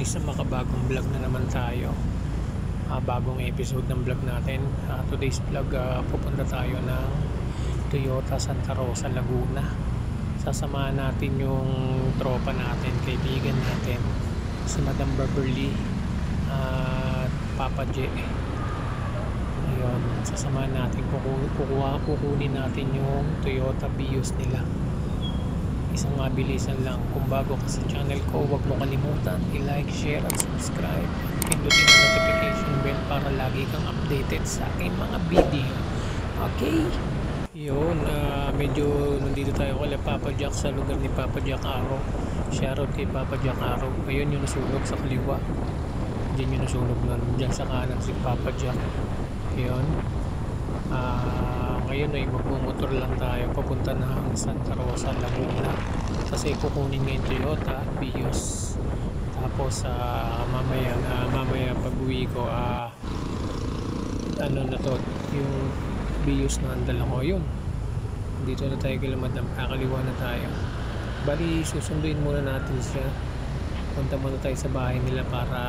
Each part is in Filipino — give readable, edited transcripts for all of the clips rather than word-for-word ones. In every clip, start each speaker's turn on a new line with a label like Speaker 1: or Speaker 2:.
Speaker 1: Isang makabagong vlog na naman tayo. Bagong episode ng vlog natin. Today's vlog, pupunta tayo ng Toyota Santa Rosa, Laguna. Sasamahan natin yung tropa natin, kaibigan natin, si Madam Beverly at Papa J. Ayun, sasamahan natin, kukunin natin yung Toyota Vios nila. Isang mabilisan lang, kung bago ka sa channel ko, huwag mo kalimutan i-like, share at subscribe. Pindutin ang notification bell para lagi kang updated sa aking mga video. Okay? Yun, medyo nandito tayo kay Papa Jack sa lugar ni Papa Jack Araw. Shoutout kay Papa Jack Araw. Ayun yung nasunog sa kaliwa. Diyan yung nasunog nun. Diyan sa kanan si Papa Jack. Ayun. Ngayon ay magbumotor lang tayo papunta ng Santa Rosa, Laguna. Kasi kukunin nga yung Toyota Vios. Tapos mamaya pag uwi ko, ano na to, yung Vios na andala ko. Yun, dito na tayo kay Madam, kakaliwa na tayo. Bali susunduin muna natin siya, punta muna tayo sa bahay nila para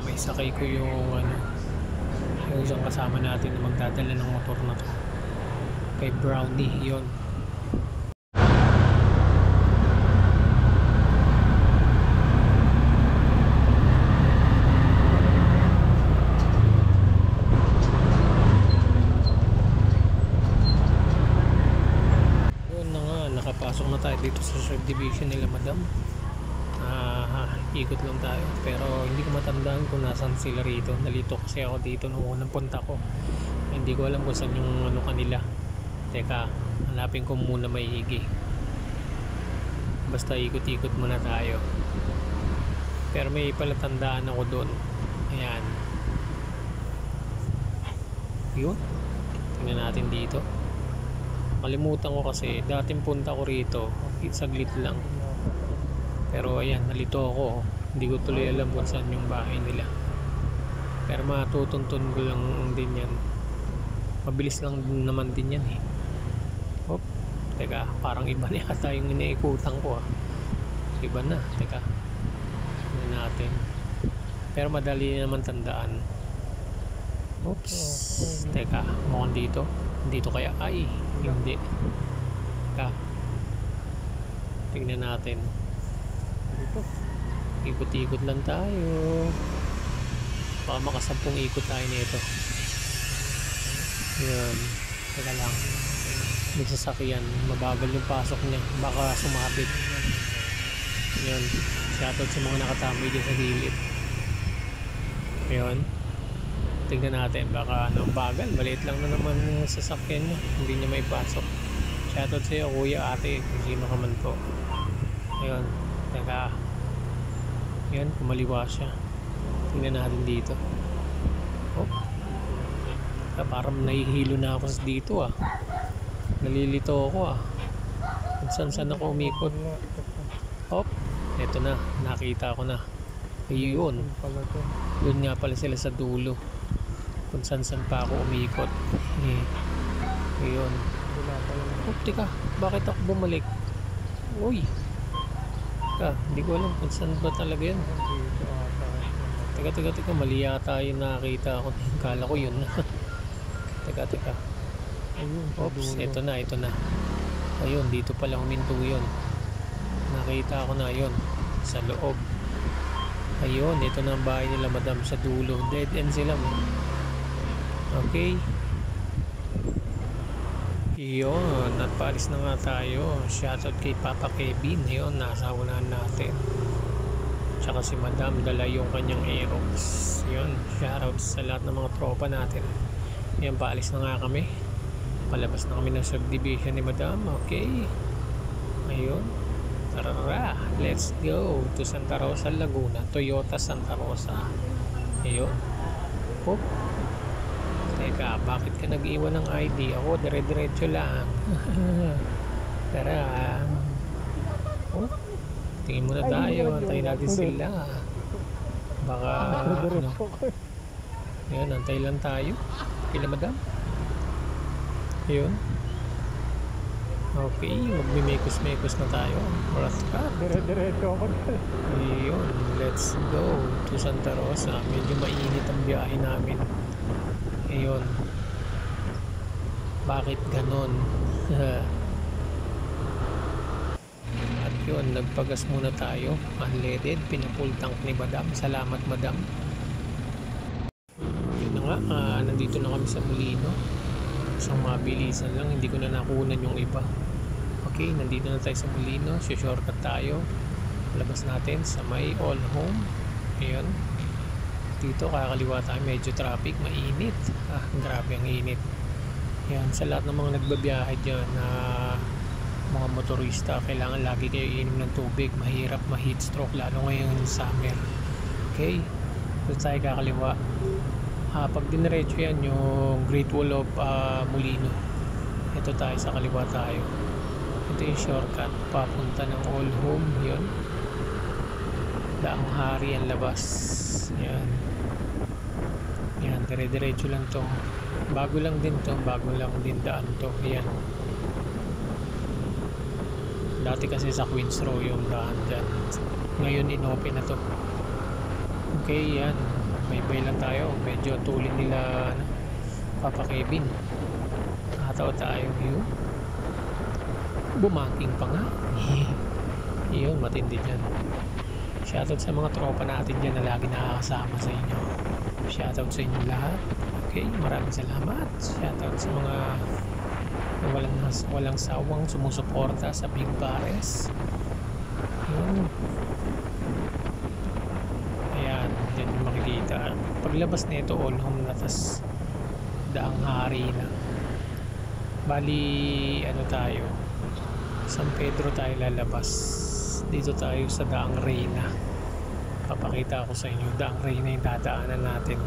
Speaker 1: may sakay ko yung yung isang kasama natin na magdadala ng motor na to, kay Brownie. Yun, nakapasok na tayo dito sa subdivision nila Madam. Ikot lang tayo, pero hindi ko matandaan kung nasan sila rito. Nalito kasi ako dito nung unang punta ko. Hindi ko alam kung saan yung kanila. Teka, hanapin ko muna maigi. Basta ikot-ikot muna tayo, pero may palatandaan ako doon. Ayan, yun, tingnan natin dito. Kalimutan ko kasi dating punta ko rito, saglit lang. Pero ayan, nalito ako. Hindi ko tuloy alam kung saan yung bahay nila. Pero matutuntun ko lang din yan. Mabilis lang naman din yan eh. Hop, teka, parang iba na yata yung iniikutan ko Iba na, teka. Tignan natin. Pero madali naman tandaan. Oops, teka, mukhang dito. Dito kaya? Ay, hindi. Teka, tignan natin. Ikot-ikot lang tayo. Baka makasampung ikot tayo nito. Yan, teka lang, may sasakyan, mabagal yung pasok niya, baka sumabit. Yan, shoutout sa mga nakatambay dyan sa gilid. Yan, tignan natin, baka bagal, maliit lang na naman yung sasakyan niya, hindi niya may pasok. Shoutout sa iyo kuya, ate, kung sino ka man po. Yan, teka, yan, kumaliwa siya. Tingnan natin dito. Oh, parang nahihilo na ako dito nalilito ako kung saan ako umikot. Oh, eto na, nakita ko na. Ayun, yun nga pala sila sa dulo, kung saan pa ako umikot. Ayun. Oh, tika, bakit ako bumalik? Uy, hindi ko alam kung saan ba talaga yan. Teka, mali yata yung nakita ko. Kala ko yun. Teka. Oops, ito na. Ayun, dito pala huminto yun. Nakita ko na yun, sa loob. Ayun, ito na ang bahay nila Madam, sa dulo. Dead end sila. Okay. Yun, at paalis na nga tayo. Shoutout kay Papa Kevin. Yun, nasa unahan natin. Tsaka si Madam, dala yung kanyang Aerox. Yun, shoutout sa lahat ng mga tropa natin. Yan, paalis na nga kami. Palabas na kami ng subdivision ni Madam. Okay. Ayun, tara, let's go to Santa Rosa, Laguna. Toyota Santa Rosa. Ayun. Oh, teka, bakit ka nag-iwan ng ID? Ako, dire-diretso lang. Tara. Oh, tingin muna tayo. Antayin natin sila. Baka, Ayan, antay lang tayo. Kila Madam. Ayun. Okay, magmimekos-mekos na tayo. Oras ka.
Speaker 2: Dire-diretso ako.
Speaker 1: Ayun, let's let's go to Santa Rosa. Medyo mainit ang biyahe namin ngayon. Bakit ganon? At yun, nagpagas muna tayo, unleaded, pinapull tank ni madam. Salamat madam. Yun na nga, nandito na kami sa Molino. Isang mabilisan lang, hindi ko na nakunan yung iba. Okay, nandito na tayo sa Molino. Shortcut tayo. Labas natin sa may all home. Ayun. Dito kakaliwa tayo, medyo traffic, mainit. Grabe ang init. Yan, sa lahat ng mga nagbabiyahe dyan na mga motorista, kailangan lagi kayo iinom ng tubig. Mahirap ma-heat stroke lalo ngayon summer. Okay, dito tayo kakaliwa. Pag diniretso yan yung Great Wall of Molino, ito tayo sa kaliwa tayo. Ito yung shortcut papunta ng all home. Yun, Daang Hari ang labas. Yan, yan, dire-diretso lang to. Bago lang din to, bago lang din daan to. Yan, dati kasi sa Queens Row yung daan dyan, ngayon inopen na to. Okay, yan, bye-bye lang tayo. Medyo tulin nila Papa Kevin. Nakatawa tayo. Yun, bumaking pa nga. Yun, matindi dyan. Shoutout sa mga tropa natin dyan na lagi nakakasama sa inyo. Shoutout sa inyo lahat. Okay, maraming salamat. Shoutout sa mga walang sawang sumusuporta sa Big Pares. Yun. Ayan, dyan yung makikita. Paglabas na ito, all home na, tas Daang Hari na. Bali, ano tayo, San Pedro tayo lalabas. Dito tayo sa Daang Reyna. Papakita ko sa inyo, Daang Reyna yung dadaanan natin.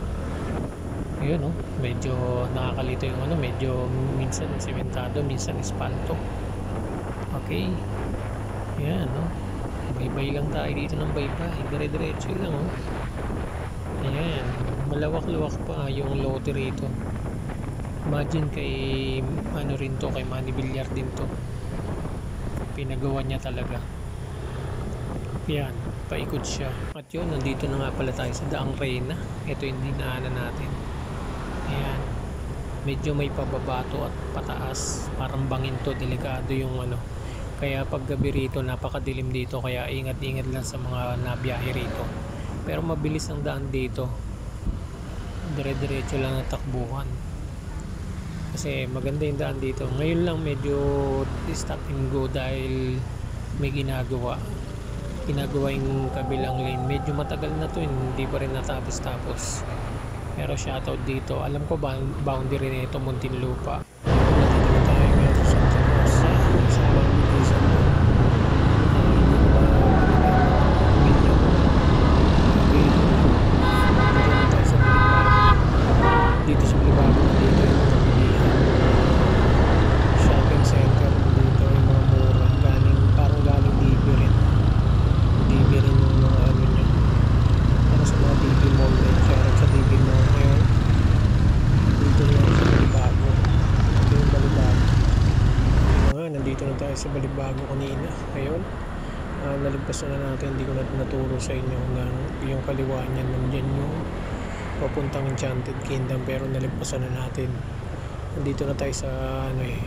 Speaker 1: Ayun, medyo nakakalito yung medyo minsan sementado, minsan espalto. Okay, yan, bye-bye lang tayo dito ng bye-bye, dire-diretso lang. Ayan, malawak-lawak pa yung lote rito. Imagine kay rin to, kay Manny Villar din to, pinagawa niya talaga. Yan, paikot siya. At yun, nandito na nga pala tayo sa Daang Reyna. Ito yung dinaanan natin. Ayan, medyo may pababato at pataas, parang bangin to, delikado yung kaya pag gabi rito napakadilim dito, kaya ingat-ingat lang sa mga nabiyahe rito. Pero mabilis ang daan dito, dire-diretso lang ang takbuhan kasi maganda yung daan dito. Ngayon lang medyo stop and go dahil may ginagawa yung kabilang lane. Medyo matagal na to, hindi pa rin natapos-tapos. Pero shoutout dito, alam ko boundary na ito, Muntinlupa. Nandito tayo ngayon sa Santa Rosa, sa Bangladesh. Dito sa Balibago, dito yung pagpilihan. Shopping center dito, yung mga mura, parang galing DB rin yung mga niya. Para sa mga DB mall na yun, shoutout sa DB mall ngayon. Dito lang sa Balibago. Ito yung Balibago. Nandito na tayo sa Balibago kanina. Ngayon, nalagpasan na natin, hindi ko na naturo sa inyo na yung kaliwa niyan, nandiyan yung papuntang Enchanted Kingdom, pero nalagpasan na natin. Nandito na tayo sa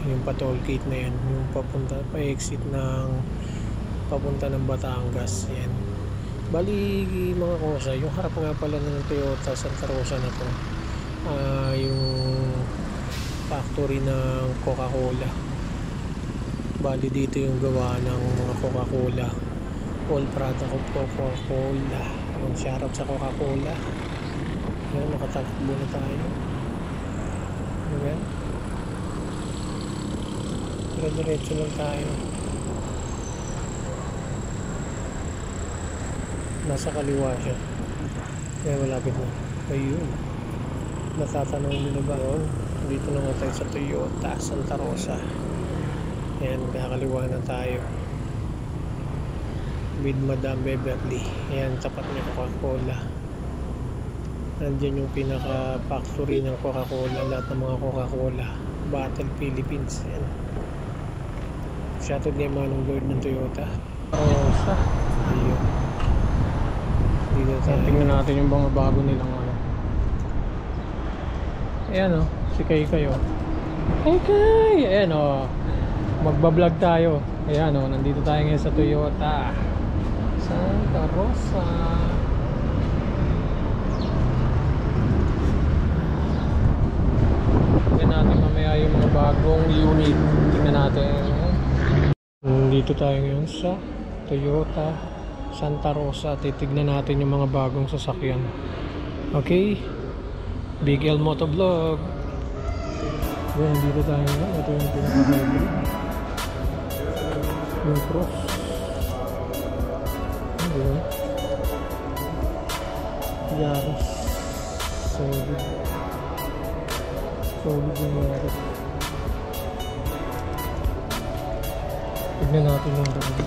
Speaker 1: yung pa-toll gate na yan, yung papunta pa-exit ng papunta ng Batangas. Yan, bali mga kosa, yung harap nga pala ng Toyota Santa Rosa na to, yung factory ng Coca-Cola. Bali dito yung gawa ng mga Coca-Cola, all product of Coca-Cola. Yung shoutout sa Coca-Cola. Yan, nakatakbo na tayo. Ayan, dire-diretso lang tayo. Nasa kaliwa siya, kaya malapit na. Ayun, natatanong nyo na ba yun? Dito na nga tayo sa Toyota Santa Rosa. Ayan, kakaliwa na tayo with Madam Beverly. Ayan, tapat niya Coca-Cola. Nandiyan yung pinaka factory ng Coca-Cola, lahat ng mga Coca-Cola Battle Philippines. Ayan, shoutout niya mga ng board ng Toyota Rosa. Ayun, So, tingnan natin yung mga bago nilang ano. Ayan o, si Kay Kay o. Hey Kay! Ayan o, magbablog tayo. Ayan o, nandito tayo ngayon sa Toyota Santa Rosa. Tingnan natin mamaya yung mga bagong unit. Tingnan natin. Nandito tayo ngayon sa Toyota Santa Rosa. Titignan natin yung mga bagong sasakyan. Okay, Big L Motovlog. Yan, dito tayo ngayon. Ito yung pinaka-hybrid, yung Cross. Diba? Yaris. Solid yung Yaris. Tignan natin yung dito.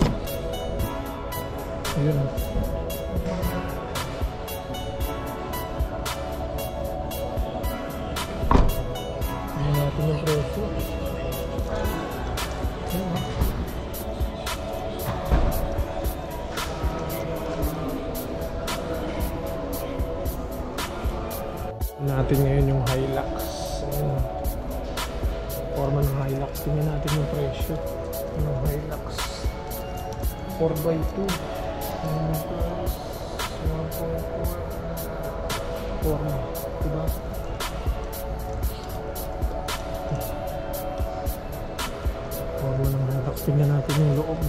Speaker 1: Ayun. Tignan natin yung presyo. Ayun. Natin ngayon yung Hilux. Ayun. Forma ng Hilux. Tingnan natin yung presyo ng Hilux 4x2. Forma, diba? Forma ng Hilux. Tingnan natin yung loob.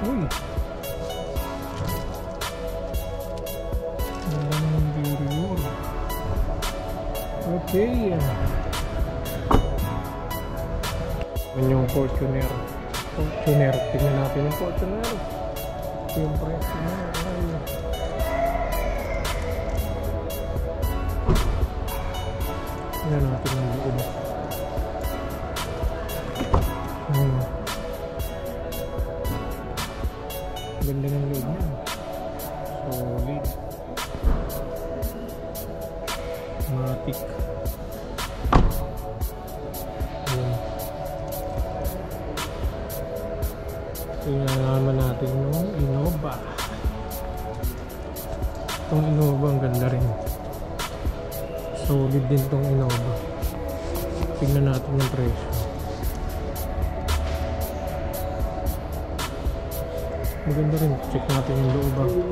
Speaker 1: Uy, okay. Yan yung Fortuner. Tingnan natin yung Fortuner. Ito yung presyo na. Tingnan natin yung loob. Ganda ng loob niya. Solid. Matic. Tingnan naman natin yung Innova. Itong Innova ang ganda rin. Solid din itong Innova. Tingnan natin yung presyo. Maganda rin. Check natin yung loob.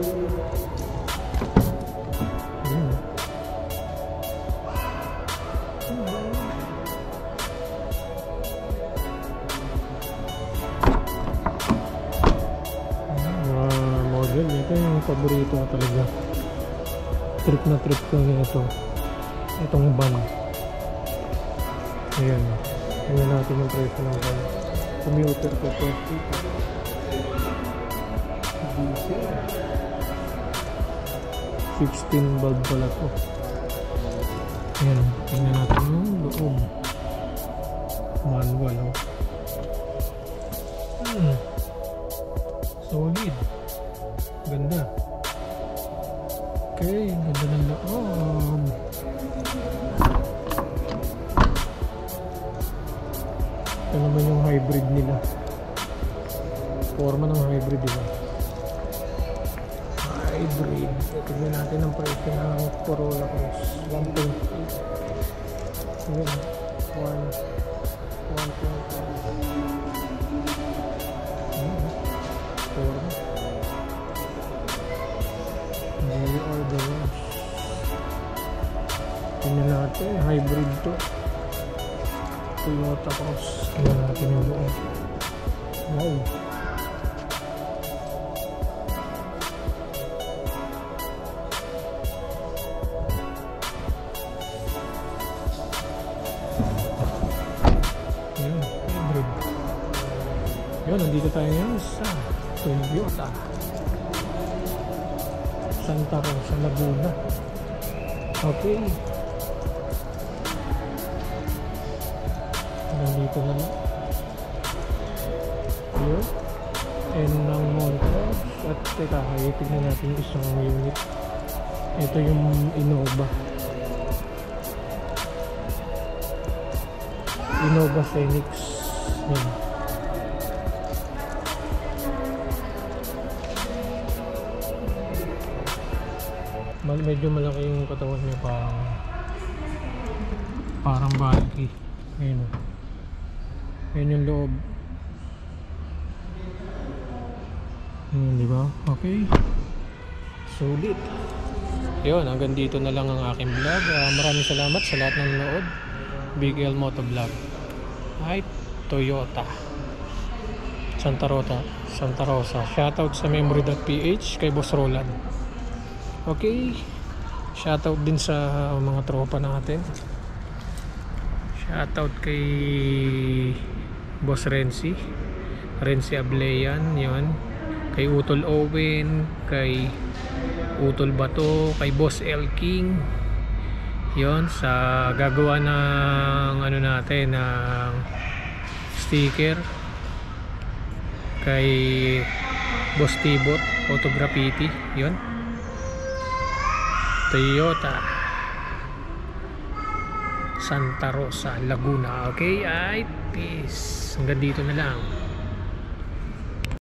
Speaker 1: Ito yung paborito ko talaga. Trip na trip ko nito. Itong van. Ayan. Tingnan natin yung presyo ng van. Commuter ko 20. Diesel. 16 bulb pala to. Ayan. Tingnan natin yung loob. Manual oh. Solid. Ganda. Okay, ganda ng loob. Ito naman yung hybrid nila. Forma ng hybrid, diba? Hybrid. Tignan natin ang presyo ng Corolla Cross. 1.8. Ayan. 1.8. Forma. Tingnan natin, hybrid to. Toyota Cross. Tingnan natin yung loob. Wow. Ayan, hybrid. Yun, nandito tayo ngayon sa Toyota Santa Rosa, Laguna. Okay. Nandito na lang. Yun. N ng Montrose. At teka, tignan natin isang unit. Ito yung Innova. Innova Phoenix. Yan. Medyo malaki yung katawan niya, parang bulky. Ayun o. Ayun yung loob. Ayun, diba? Okay. Sulit. Yun, hanggang dito na lang ang aking vlog. Maraming salamat sa lahat ng nanood. Big L Moto Vlog. Ay, Toyota Santa Rosa. Shoutout sa memory.ph kay Boss Roland. Okay. Shoutout din sa mga tropa natin. Shoutout kay Boss Renzi Ableyan, yun. Kay Utol Owen, kay Utol Bato, kay Boss L King, yun, sa gagawa ng ano natin, ng sticker. Kay Boss Tibot Auto Graffiti, yun. Toyota Santa Rosa, Laguna. Okay, ay peace. Hanggang dito na lang.